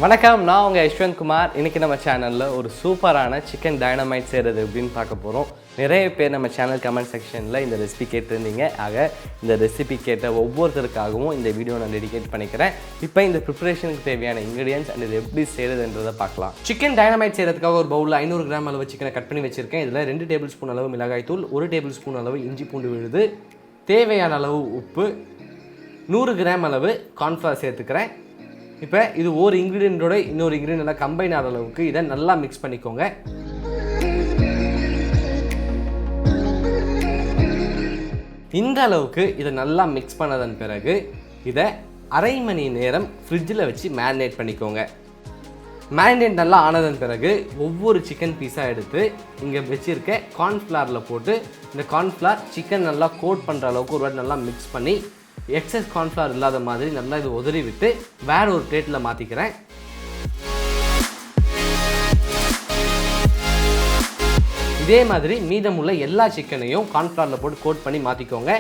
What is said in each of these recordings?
வணக்கம், நான் உங்கள் யஷ்வந்த் குமார். இன்றைக்கி நம்ம சேனலில் ஒரு சூப்பரான சிக்கன் டைனமைட் செய்கிறது எப்படின்னு பார்க்க போகிறோம். நிறைய பேர் நம்ம சேனல் கமெண்ட் செக்ஷனில் இந்த ரெசிபி கேட்டிருந்தீங்க. ஆக இந்த ரெசிபி கேட்ட ஒவ்வொருத்தருக்காகவும் இந்த வீடியோ நான் டெடிகேட் பண்ணிக்கிறேன். இப்போ இந்த ப்ரிப்பரேஷனுக்கு தேவையான இன்க்ரீடியன்ஸ் அண்ட் இது எப்படி செய்கிறதுன்றதை பார்க்கலாம். சிக்கன் டைனமைட் செய்கிறதுக்காக ஒரு பவுலில் 500 கிராம் அளவு சிக்கனை கட் பண்ணி வச்சுருக்கேன். இதில் 2 டேபிள் ஸ்பூன் அளவு மிளகாய் தூள், 1 டேபிள் ஸ்பூன் அளவு இஞ்சி பூண்டு விழுது, தேவையான அளவு உப்பு, 100 கிராம் அளவு கார்ன்ஃப்ளவர் சேர்த்துக்கிறேன். இப்போ இது ஒரு இன்க்ரீடியண்ட்டோட இன்னொரு இன்க்ரீடியன்ட் நல்லா கம்பைன் ஆகிற அளவுக்கு இதை நல்லா மிக்ஸ் பண்ணிக்கோங்க. இந்த அளவுக்கு இதை நல்லா மிக்ஸ் பண்ணதன் பிறகு இதை அரை மணி நேரம் ஃப்ரிட்ஜில் வச்சு மேரினேட் பண்ணிக்கோங்க. மேரினேட் நல்லா ஆனதன் பிறகு ஒவ்வொரு சிக்கன் பீஸாக எடுத்து இங்கே வச்சுருக்க கார்ன்ஃப்ளவரில் போட்டு இந்த கார்ன்ஃப்ளவர் சிக்கன் நல்லா கோட் பண்ணுற அளவுக்கு ஒரு வாட்டி நல்லா மிக்ஸ் பண்ணி எக்ஸஸ் கார்ன்ஃப்ளவர் இல்லாத மாதிரி நல்லா இது உதறி விட்டு வேற ஒரு பிளேட்டில் மாற்றிக்கிறேன். இதே மாதிரி மீதமுள்ள எல்லா சிக்கனையும் கார்ன்ஃப்ளவரில் போட்டு கோட் பண்ணி மாற்றிக்கோங்க.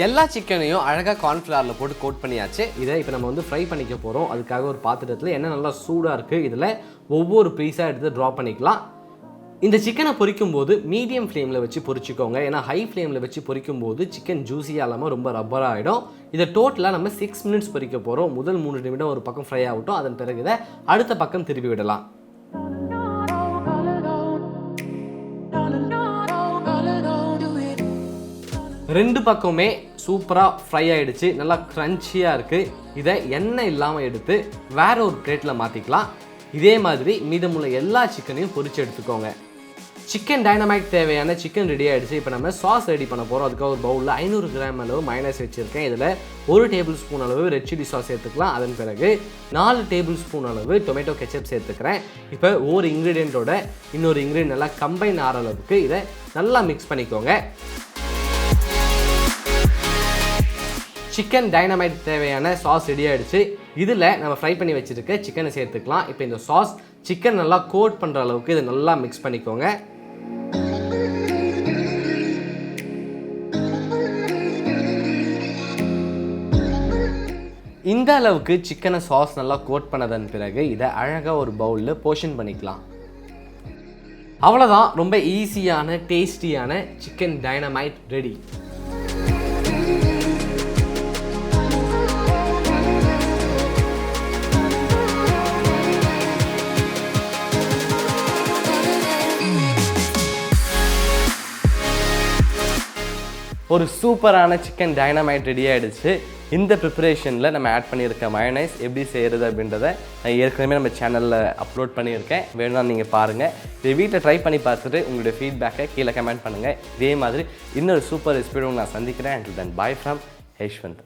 எல்லா சிக்கனையும் அழகாக கார்ன்ஃப்ளவரில் போட்டு கோட் பண்ணியாச்சு. இதை இப்போ நம்ம வந்து ஃப்ரை பண்ணிக்க போகிறோம். அதுக்காக ஒரு பாத்திரத்தில் எண்ணெய் நல்லா சூடாக இருக்குது. இதில் ஒவ்வொரு பீஸாக எடுத்து ட்ரா பண்ணிக்கலாம். இந்த சிக்கனை பொரிக்கும் போது மீடியம் ஃப்ளேமில் வச்சு பொரிச்சிக்கோங்க. ஏன்னா ஹை ஃப்ளேமில் வச்சு பொரிக்கும் போது சிக்கன் ஜூஸியாக இல்லாமல் ரொம்ப ரப்பராக ஆகிடும். இதை டோட்டலாக நம்ம 6 மினிட்ஸ் பொரிக்க போகிறோம். முதல் 3 நிமிடம் ஒரு பக்கம் ஃப்ரை ஆகட்டும். அதன் பிறகு இதை அடுத்த பக்கம் திருப்பி விடலாம். ரெண்டு பக்கமே சூப்பராக ஃப்ரை ஆகிடுச்சு. நல்லா க்ரன்ச்சியாக இருக்குது. இதை எண்ணெய் இல்லாமல் எடுத்து வேற ஒரு பிளேட்டில் மாற்றிக்கலாம். இதே மாதிரி மீதமுள்ள எல்லா சிக்கனையும் பொரிச்சு எடுத்துக்கோங்க. சிக்கன் டைனமைட் தேவையான சிக்கன் ரெடி ஆகிடுச்சு. இப்போ நம்ம சாஸ் ரெடி பண்ண போகிறோம். அதுக்காக ஒரு பவுலில் 500 கிராம் அளவு மயோனைஸ் வச்சுருக்கேன். இதில் 1 டேபிள் ஸ்பூன் அளவு ரெட் சில்லி சாஸ் சேர்த்துக்கலாம். அதன் பிறகு 4 டேபிள் ஸ்பூன் அளவு டொமேட்டோ கெச்சப் சேர்த்துக்கிறேன். இப்போ ஒரு இன்க்ரீடியண்ட்டோட இன்னொரு இன்க்ரீடியன்ட் நல்லா கம்பைன் ஆகிற அளவுக்கு இதை நல்லா மிக்ஸ் பண்ணிக்கோங்க. சிக்கன் டைனமைட் தேவையான சாஸ் ரெடி ஆகிடுச்சு. இதில் நம்ம ஃப்ரை பண்ணி வச்சுருக்க சிக்கனை சேர்த்துக்கலாம். இப்போ இந்த சாஸ் சிக்கன் நல்லா கோட் பண்ணுற அளவுக்கு இதை நல்லா மிக்ஸ் பண்ணிக்கோங்க. இந்த அளவுக்கு சிக்கனை சாஸ் நல்லா கோட் பண்ணதன் பிறகு இதை அழகாக ஒரு பவுலில் போர்ஷன் பண்ணிக்கலாம். அவ்வளோதான், ரொம்ப ஈஸியான டேஸ்டியான சிக்கன் டைனமைட் ரெடி. ஒரு சூப்பரான சிக்கன் டைனமைட் ரெடி ஆகிடுச்சு. இந்த ப்ரிப்பரேஷனில் நம்ம ஆட் பண்ணியிருக்க மயோனைஸ் எப்படி செய்கிறது அப்படின்றத நான் ஏற்கனவே நம்ம சேனலில் அப்லோட் பண்ணியிருக்கேன். வேணும்னா நீங்கள் பாருங்கள். இதை வீட்டில் ட்ரை பண்ணி பார்த்துட்டு உங்களுடைய ஃபீட்பேக்கை கீழே கமெண்ட் பண்ணுங்கள். இதே மாதிரி இன்னொரு சூப்பர் ரெசிபியோட நான் சந்திக்கிறேன். Until then, bye from Yashwant.